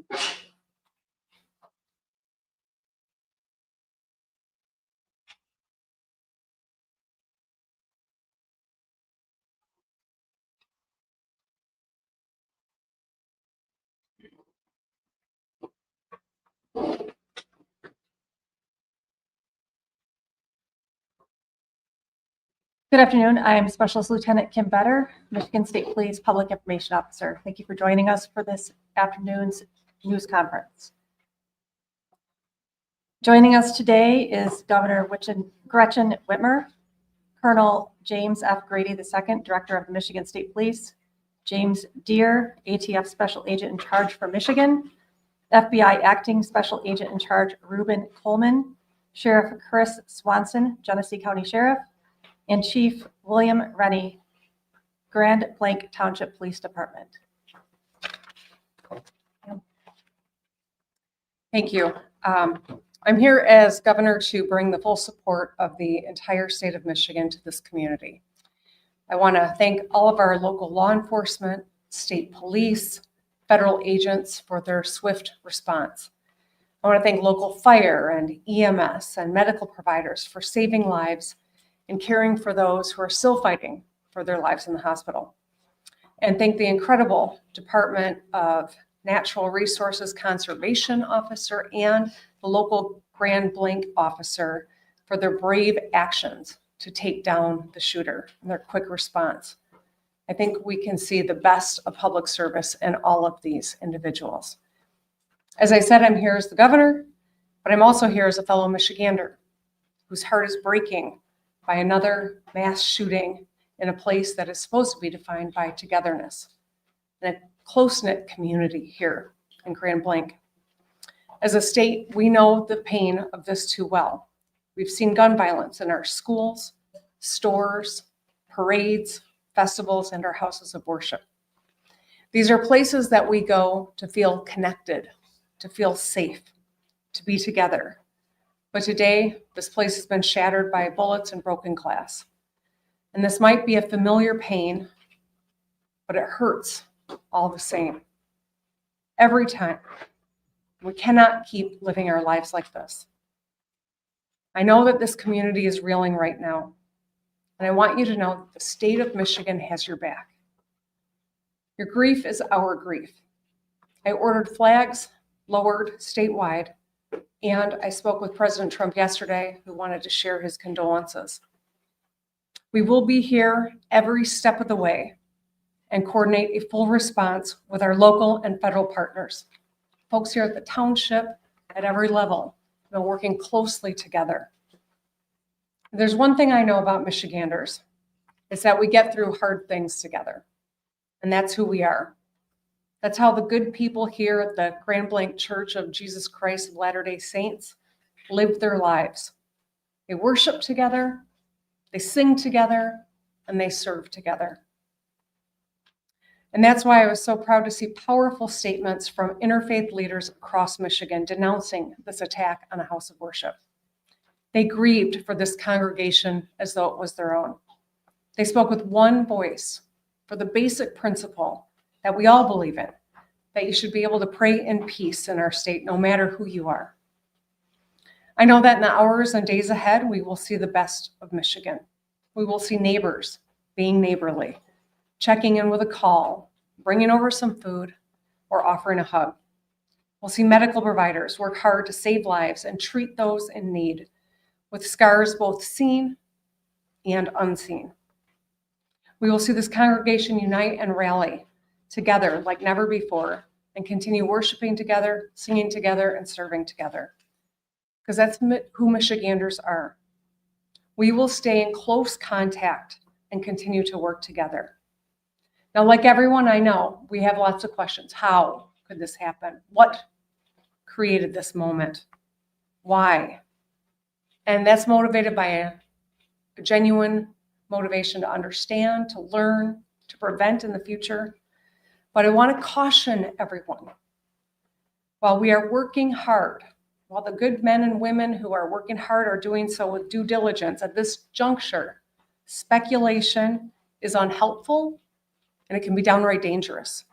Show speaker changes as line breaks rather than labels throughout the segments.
Good afternoon. I am Specialist Lieutenant Kim Better, Michigan State Police Public Information Officer. Thank you for joining us for this afternoon's news conference. Joining us today is Governor Gretchen Whitmer, Colonel James F. Grady II, Director of the Michigan State Police, James Deere, ATF Special Agent in Charge for Michigan, FBI Acting Special Agent in Charge Reuben Coleman, Sheriff Chris Swanson, Genesee County Sheriff, and Chief William Rennie, Grand Blanc Township Police Department.
Thank you. I'm here as governor to bring the full support of the entire state of Michigan to this community. I want to thank all of our local law enforcement, state police, federal agents for their swift response. I want to thank local fire and EMS and medical providers for saving lives and caring for those who are still fighting for their lives in the hospital. And thank the incredible Department of Natural Resources Conservation Officer and the local Grand Blanc officer for their brave actions to take down the shooter and their quick response. I think we can see the best of public service in all of these individuals. As I said, I'm here as the governor, but I'm also here as a fellow Michigander whose heart is breaking by another mass shooting in a place that is supposed to be defined by togetherness and a close-knit community here in Grand Blanc. As a state, we know the pain of this too well. We've seen gun violence in our schools, stores, parades, festivals, and our houses of worship. These are places that we go to feel connected, to feel safe, to be together. But today, this place has been shattered by bullets and broken glass. And this might be a familiar pain, but it hurts all the same. Every time. We cannot keep living our lives like this. I know that this community is reeling right now, and I want you to know that the state of Michigan has your back. Your grief is our grief. I ordered flags lowered statewide, and I spoke with President Trump yesterday, who wanted to share his condolences. We will be here every step of the way and coordinate a full response with our local and federal partners. Folks here at the township, at every level, have been working closely together. There's one thing I know about Michiganders, is that we get through hard things together, and that's who we are. That's how the good people here at the Grand Blanc Church of Jesus Christ of Latter-day Saints live their lives. They worship together, they sing together, and they serve together. And that's why I was so proud to see powerful statements from interfaith leaders across Michigan denouncing this attack on a house of worship. They grieved for this congregation as though it was their own. They spoke with one voice for the basic principle that we all believe in, that you should be able to pray in peace in our state, no matter who you are. I know that in the hours and days ahead, we will see the best of Michigan. We will see neighbors being neighborly, checking in with a call, bringing over some food, or offering a hug. We'll see medical providers work hard to save lives and treat those in need, with scars both seen and unseen. We will see this congregation unite and rally together like never before and continue worshiping together, singing together, and serving together. Because that's who Michiganders are. We will stay in close contact and continue to work together. Now, like everyone I know, we have lots of questions. How could this happen? What created this moment? Why? And that's motivated by a genuine motivation to understand, to learn, to prevent in the future. But I want to caution everyone. While we are working hard, while the good men and women who are working hard are doing so with due diligence at this juncture, speculation is unhelpful and it can be downright dangerous.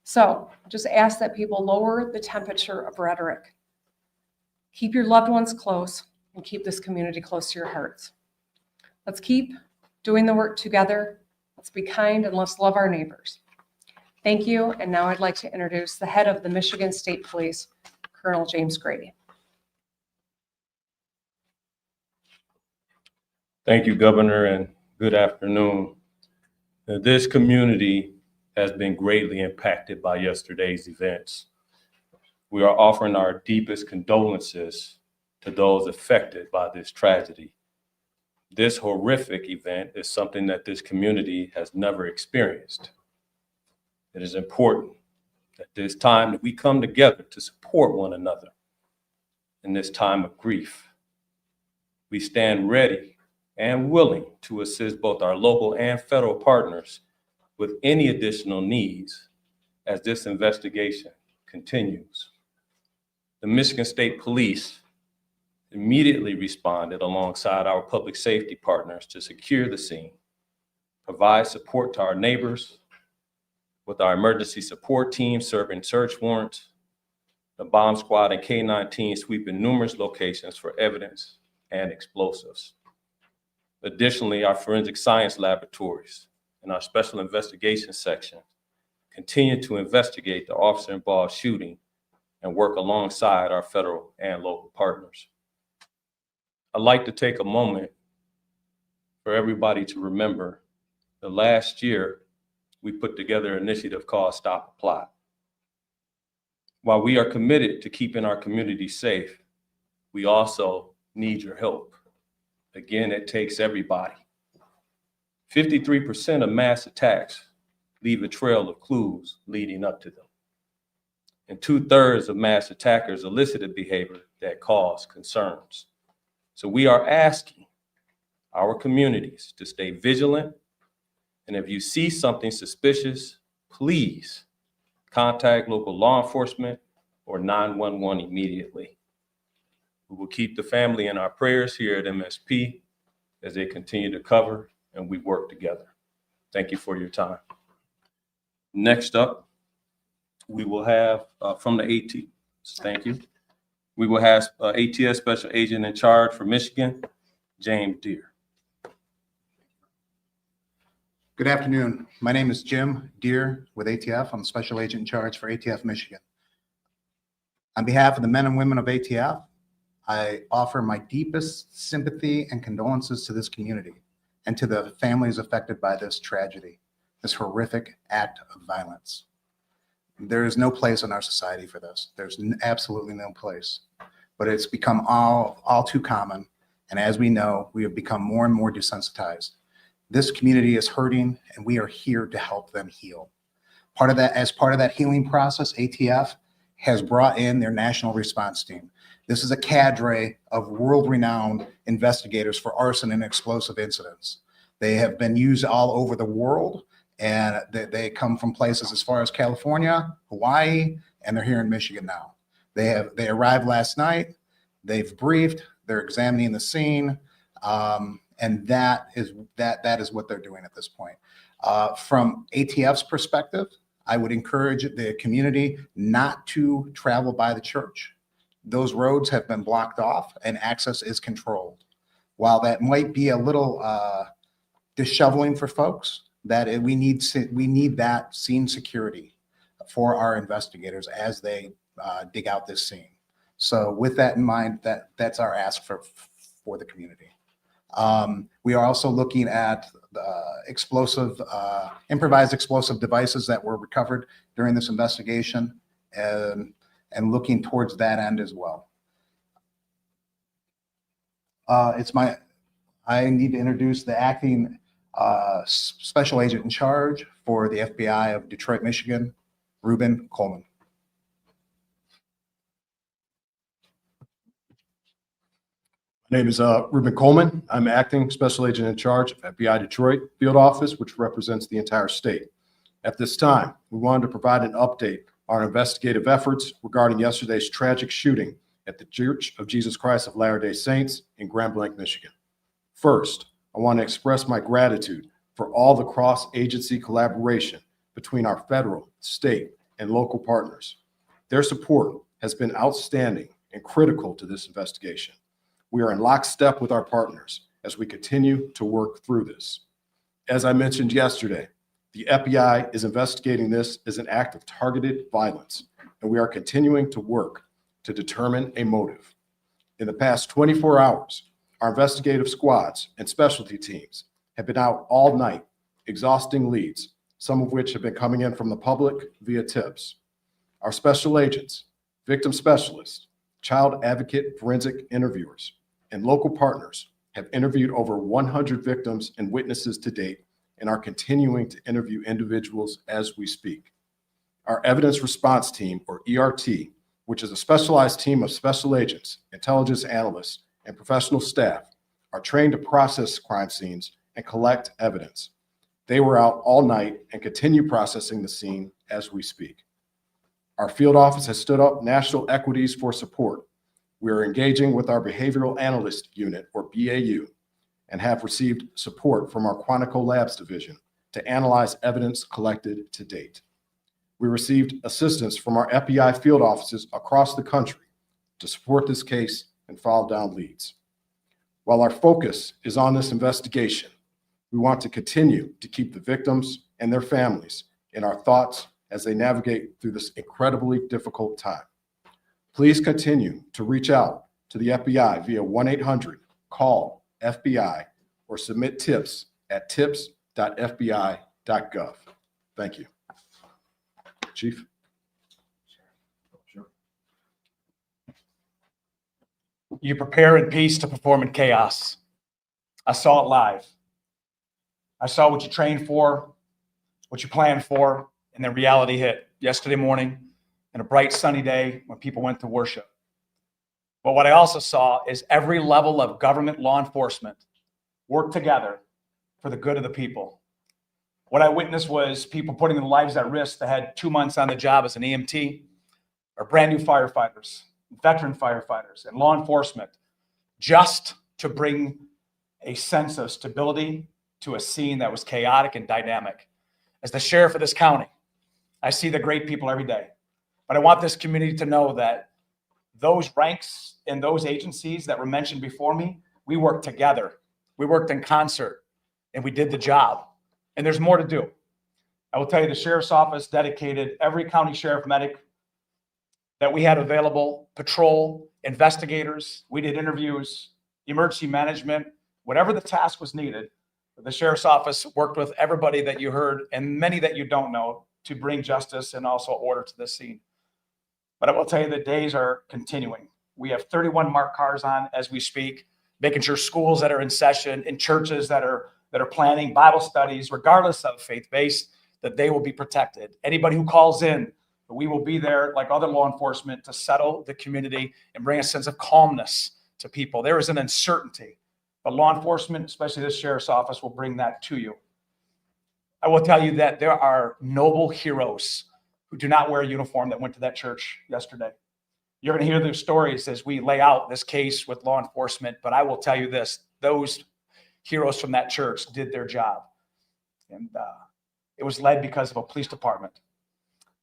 So just ask that people lower the temperature of rhetoric. Keep your loved ones close and keep this community close to your hearts. Let's keep doing the work together. Let's be kind and let's love our neighbors. Thank you. And now I'd like to introduce the head of the Michigan State Police, Colonel James Grady.
Thank you, Governor, and good afternoon. This community has been greatly impacted by yesterday's events. We are offering our deepest condolences to those affected by this tragedy. This horrific event is something that this community has never experienced. It is important at this time that we come together to support one another in this time of grief. We stand ready and willing to assist both our local and federal partners with any additional needs as this investigation continues. The Michigan State Police immediately responded alongside our public safety partners to secure the scene, provide support to our neighbors with our emergency support team serving search warrants, the bomb squad and K-9 team sweeping numerous locations for evidence and explosives. Additionally, our forensic science laboratories and our special investigation section continue to investigate the officer-involved shooting and work alongside our federal and local partners. I'd like to take a moment for everybody to remember that last year we put together an initiative called Stop a Plot. While we are committed to keeping our community safe, we also need your help. Again, it takes everybody. 53% of mass attacks leave a trail of clues leading up to them. And 2/3 of mass attackers elicited behavior that caused concerns. So we are asking our communities to stay vigilant. And if you see something suspicious, please contact local law enforcement or 911 immediately. We will keep the family in our prayers here at MSP as they continue to cover and we work together. Thank you for your time. Next up, we will have from the ATS, thank you. We will have ATS Special Agent in Charge for Michigan, James Deere.
Good afternoon. My name is Jim Deere with ATF. I'm the Special Agent in Charge for ATF Michigan. On behalf of the men and women of ATF, I offer my deepest sympathy and condolences to this community and to the families affected by this tragedy, this horrific act of violence. There is no place in our society for this. There's absolutely no place, but it's become all too common. And as we know, we have become more and more desensitized. This community is hurting and we are here to help them heal. As part of that healing process, ATF has brought in their national response team. This is a cadre of world-renowned investigators for arson and explosive incidents. They have been used all over the world, and they come from places as far as California, Hawaii, and they're here in Michigan now. They arrived last night. They've briefed. They're examining the scene, and that is what they're doing at this point. From ATF's perspective, I would encourage the community not to travel by the church. Those roads have been blocked off and access is controlled. While that might be a little disheveling for folks, that we need that scene security for our investigators as they dig out this scene. So with that in mind, that's our ask for the community. We are also looking at improvised explosive devices that were recovered during this investigation and looking towards that end as well. I need to introduce the acting Special Agent in Charge for the FBI of Detroit, Michigan, Reuben Coleman.
My name is Reuben Coleman. I'm acting Special Agent in Charge of FBI Detroit Field Office, which represents the entire state. At this time, we wanted to provide an update on our investigative efforts regarding yesterday's tragic shooting at the Church of Jesus Christ of Latter-day Saints in Grand Blanc, Michigan. First, I want to express my gratitude for all the cross-agency collaboration between our federal, state, and local partners. Their support has been outstanding and critical to this investigation. We are in lockstep with our partners as we continue to work through this. As I mentioned yesterday, the FBI is investigating this as an act of targeted violence, and we are continuing to work to determine a motive. In the past 24 hours, our investigative squads and specialty teams have been out all night, exhausting leads, some of which have been coming in from the public via tips. Our special agents, victim specialists, child advocate forensic interviewers, and local partners have interviewed over 100 victims and witnesses to date and are continuing to interview individuals as we speak. Our evidence response team, or ERT, which is a specialized team of special agents, intelligence analysts, and professional staff, are trained to process crime scenes and collect evidence. They were out all night and continue processing the scene as we speak. Our field office has stood up national equities for support. We are engaging with our behavioral analyst unit, or BAU, and have received support from our Quantico Labs division to analyze evidence collected to date. We received assistance from our FBI field offices across the country to support this case and follow down leads. While our focus is on this investigation, we want to continue to keep the victims and their families in our thoughts as they navigate through this incredibly difficult time. Please continue to reach out to the FBI via 1-800-CALL-FBI or submit tips at tips.fbi.gov. Thank you. Chief.
You prepare in peace to perform in chaos. I saw it live. I saw what you trained for, what you planned for, and then reality hit yesterday morning and a bright sunny day when people went to worship. But what I also saw is every level of government law enforcement work together for the good of the people. What I witnessed was people putting their lives at risk that had 2 months on the job as an EMT, or brand new firefighters, veteran firefighters, and law enforcement, just to bring a sense of stability to a scene that was chaotic and dynamic. As the sheriff of this county, I see the great people every day, but I want this community to know that those ranks in those agencies that were mentioned before me, we worked together. We worked in concert, and we did the job. And there's more to do. I will tell you, the sheriff's office dedicated every county sheriff medic that we had available, patrol, investigators. We did interviews, emergency management, whatever the task was needed. The sheriff's office worked with everybody that you heard and many that you don't know to bring justice and also order to this scene. But I will tell you, the days are continuing. We have 31 marked cars on as we speak, making sure schools that are in session, in churches that are planning Bible studies, regardless of faith-based, that they will be protected. Anybody who calls in, we will be there like other law enforcement to settle the community and bring a sense of calmness to people. There is an uncertainty, but law enforcement, especially this sheriff's office, will bring that to you. I will tell you that there are noble heroes who do not wear a uniform that went to that church yesterday. You're going to hear their stories as we lay out this case with law enforcement, but I will tell you this, those heroes from that church did their job. And it was led because of a police department.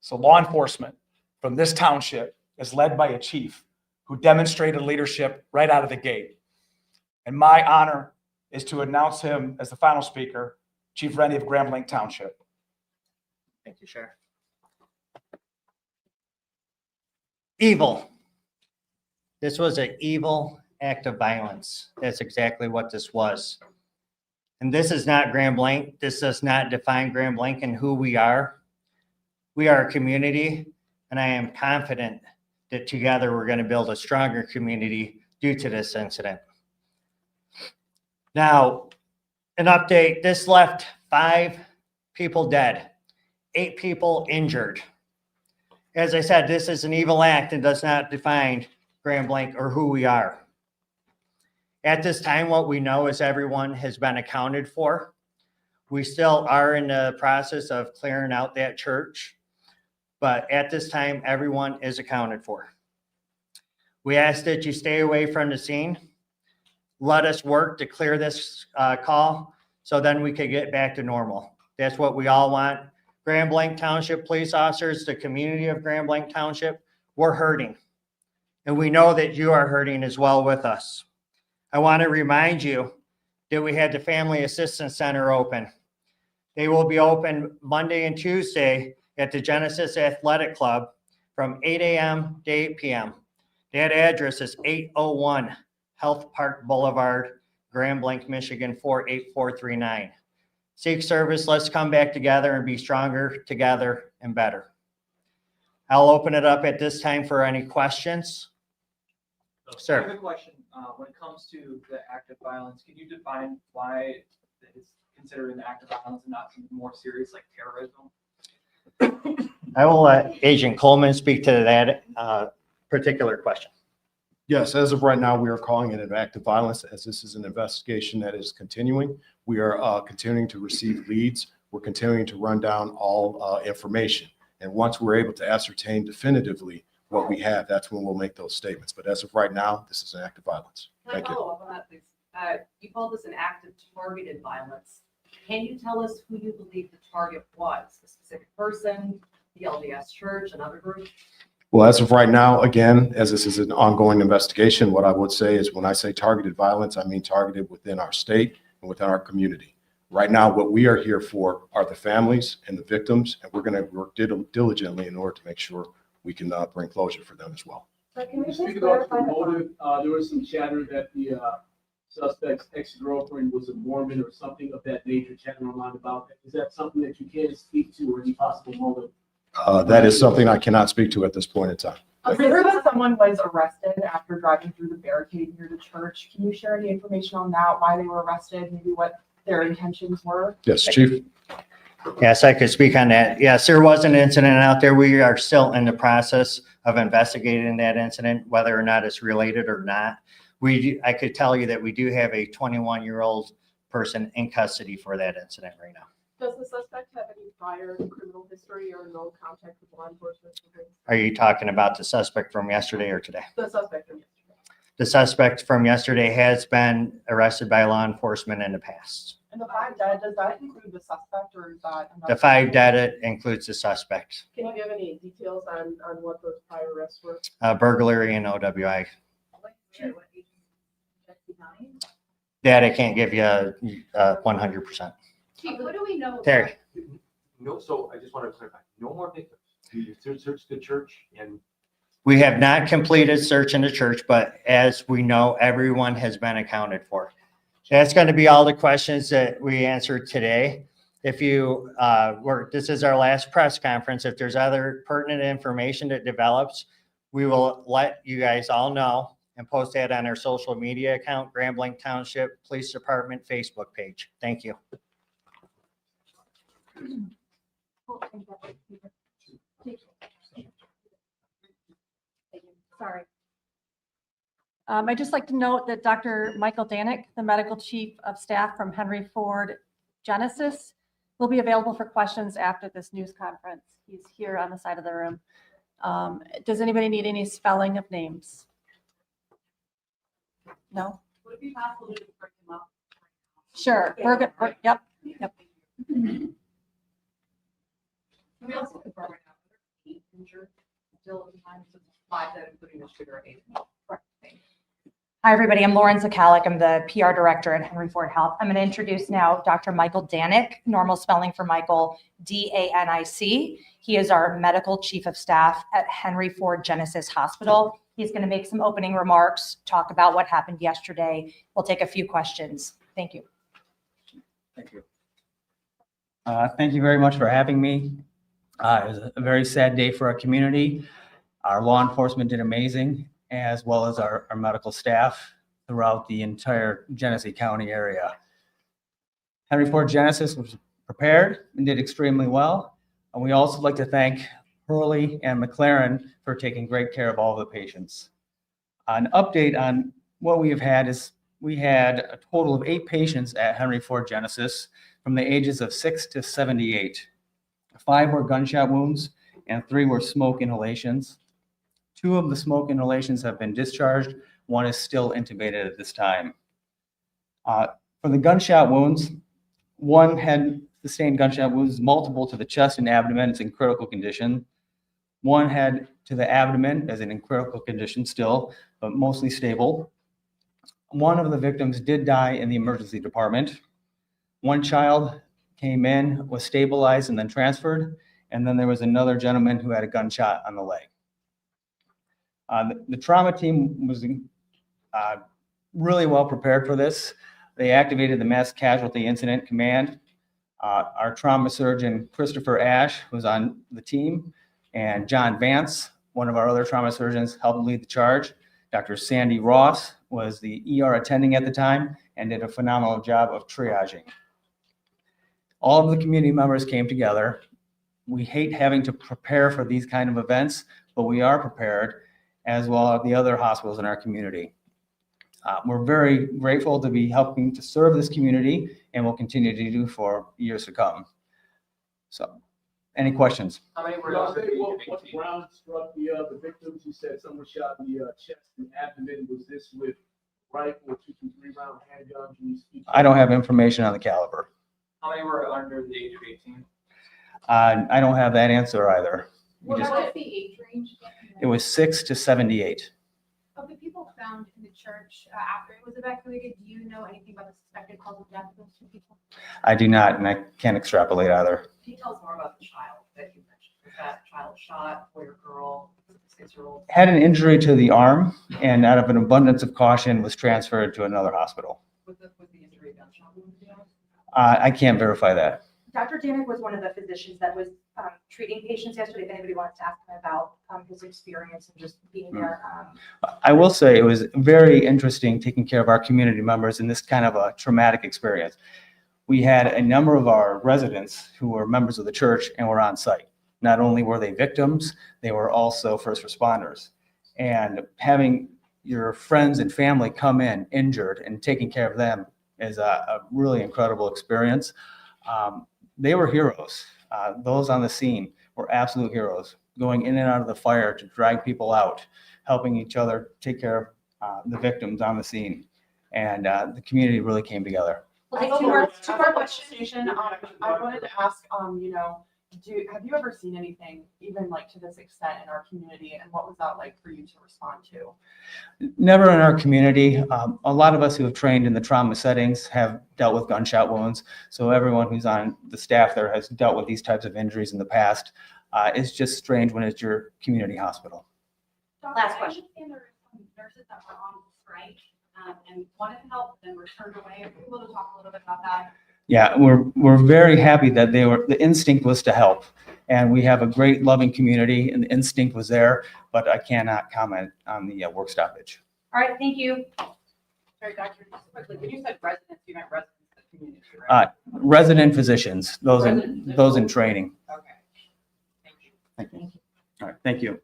So law enforcement from this township is led by a chief who demonstrated leadership right out of the gate. And my honor is to announce him as the final speaker, Chief Rennie of Grand Blanc Township.
Thank you, Sheriff. Evil. This was an evil act of violence. That's exactly what this was. And this is not Grand Blanc. This does not define Grand Blanc and who we are. We are a community, and I am confident that together we're going to build a stronger community due to this incident. Now, an update. This left 5 people dead, 8 people injured. As I said, this is an evil act and does not define Grand Blanc or who we are. At this time, what we know is everyone has been accounted for. We still are in the process of clearing out that church, but at this time, everyone is accounted for. We ask that you stay away from the scene. Let us work to clear this call so then we can get back to normal. That's what we all want. Grand Blanc Township police officers, the community of Grand Blanc Township, we're hurting. And we know that you are hurting as well with us. I want to remind you that we had the Family Assistance Center open. They will be open Monday and Tuesday at the Genesis Athletic Club from 8 a.m. to 8 p.m. That address is 801 Health Park Boulevard, Grand Blanc, Michigan 48439. Seek service. Let's come back together and be stronger together and better. I'll open it up at this time for any questions. Sir.
I have a question. When it comes to the act of violence, can you define why it's considered an act of violence and not something more serious like terrorism?
I will let Agent Coleman speak to that particular question.
Yes, as of right now, we are calling it an act of violence as this is an investigation that is continuing. We are continuing to receive leads. We're continuing to run down all information. And once we're able to ascertain definitively what we have, that's when we'll make those statements. But as of right now, this is an act of violence.
Can I
Thank you.
follow up on that, please? You called this an act of targeted violence. Can you tell us who you believe the target was? A specific person, the LDS Church, another group?
Well, as of right now, again, as this is an ongoing investigation, what I would say is when I say targeted violence, I mean targeted within our state and within our community. Right now, what we are here for are the families and the victims, and we're going to work diligently in order to make sure we can bring closure for them as well.
So can you speak about the motive? There was some chatter that the suspect's ex-girlfriend was a Mormon or something of that nature chattering online about that. Is that something that you can speak to or any possible motive?
That is something I cannot speak to at this point in time.
I heard that someone was arrested after driving through the barricade near the church. Can you share any information on that, why they were arrested, maybe what their intentions were?
Yes, Chief.
Yes, I could speak on that. Yes, there was an incident out there. We are still in the process of investigating that incident, whether or not it's related or not. I could tell you that we do have a 21-year-old person in custody for that incident right now.
Does the suspect have any prior criminal history or no contact with law enforcement?
Are you talking about the suspect from yesterday or today?
The suspect from yesterday.
The suspect from yesterday has been arrested by law enforcement in the past.
And the 5 dead, does that include the suspect or is that?
The 5 dead includes the suspect.
Can you give any details on what those prior arrests were?
Burglary and OWI. That I can't give you 100%.
Chief, what do we know?
Terry.
No, so I just want to clarify, no more victims. You searched the church and.
We have not completed search in the church, but as we know, everyone has been accounted for. That's going to be all the questions that we answered today. If you this is our last press conference. If there's other pertinent information that develops, we will let you guys all know and post that on our social media account, Grand Blanc Township Police Department Facebook page. Thank you.
Sorry. I'd just like to note that Dr. Michael Danick, the Medical Chief of Staff from Henry Ford Genesis, will be available for questions after this news conference. He's here on the side of the room. Does anybody need any spelling of names? No?
Would it be possible to bring him up?
Sure. We're good. Yep.
Can we also confirm right now, are there 8 injured still at the time, so 5 that including the sugar 8? Correct. Thank you.
Hi, everybody. I'm Lauren Zakalik. I'm the PR director at Henry Ford Health. I'm going to introduce now Dr. Michael Danick, normal spelling for Michael, D-A-N-I-C. He is our medical chief of staff at Henry Ford Genesis Hospital. He's going to make some opening remarks, talk about what happened yesterday. We'll take a few questions. Thank you.
Thank you. Thank you very much for having me. It was a very sad day for our community. Our law enforcement did amazing, as well as our medical staff throughout the entire Genesee County area. Henry Ford Genesis was prepared and did extremely well. And we also like to thank Hurley and McLaren for taking great care of all the patients. An update on what we have had is we had a total of 8 patients at Henry Ford Genesis from the ages of 6 to 78. 5 were gunshot wounds and 3 were smoke inhalations. 2 of the smoke inhalations have been discharged. 1 is still intubated at this time. For the gunshot wounds, 1 had sustained gunshot wounds, multiple to the chest and abdomen. It's in critical condition. One head to the abdomen is in critical condition still, but mostly stable. One of the victims did die in the emergency department. One child came in, was stabilized, and then transferred. And then there was another gentleman who had a gunshot on the leg. The trauma team was really well prepared for this. They activated the Mass Casualty Incident Command. Our trauma surgeon, Christopher Ash, was on the team, and John Vance, one of our other trauma surgeons, helped lead the charge. Dr. Sandy Ross was the ER attending at the time and did a phenomenal job of triaging. All of the community members came together. We hate having to prepare for these kind of events, but we are prepared, as well as the other hospitals in our community. We're very grateful to be helping to serve this community, and will continue to do for years to come. So, any questions?
How many were
Y'all
under
say
the age
what
of 18?
round struck the victims? You said some were shot in the chest and abdomen. Was this with rifle or 223 round handgun? Can you speak?
I don't have information on the caliber.
How many were under the age of 18?
I don't have that answer either. We
What
just-
was the age range?
It was 6 to 78.
Of the people found in the church after it was evacuated, do you know anything about the suspected cause of death of those two people?
I do not, and I can't extrapolate either.
Can you tell us more about the child that you mentioned? Was that child shot, boy or girl, 6-year-old?
Had an injury to the arm, and out of an abundance of caution was transferred to another hospital.
Was the injury a gunshot wound? Do you know?
I can't verify that.
Dr. Danek was one of the physicians that was treating patients yesterday. If anybody wants to ask him about his experience and just being there.
I will say it was very interesting taking care of our community members in this kind of a traumatic experience. We had a number of our residents who were members of the church and were on site. Not only were they victims, they were also first responders. And having your friends and family come in injured and taking care of them is a really incredible experience. They were heroes. Those on the scene were absolute heroes, going in and out of the fire to drag people out, helping each other take care of the victims on the scene. And the community really came together.
We'll take two more questions. I wanted to ask, have you ever seen anything even like to this extent in our community, and what was that like for you to respond to?
Never in our community. A lot of us who have trained in the trauma settings have dealt with gunshot wounds. So everyone who's on the staff there has dealt with these types of injuries in the past. It's just strange when it's your community hospital.
Last question. I understand there were some nurses that were on strike and wanted to help, then returned away. Are you able to talk a little bit about that?
Yeah, we're very happy that the instinct was to help. And we have a great loving community, and the instinct was there, but I cannot comment on the work stoppage.
All right, thank you.
Sorry, Doctor, just quickly, when you said residents, you meant residents of the community, right?
Resident physicians, those in training.
Okay. Thank you.
Thank you.
All right, thank you.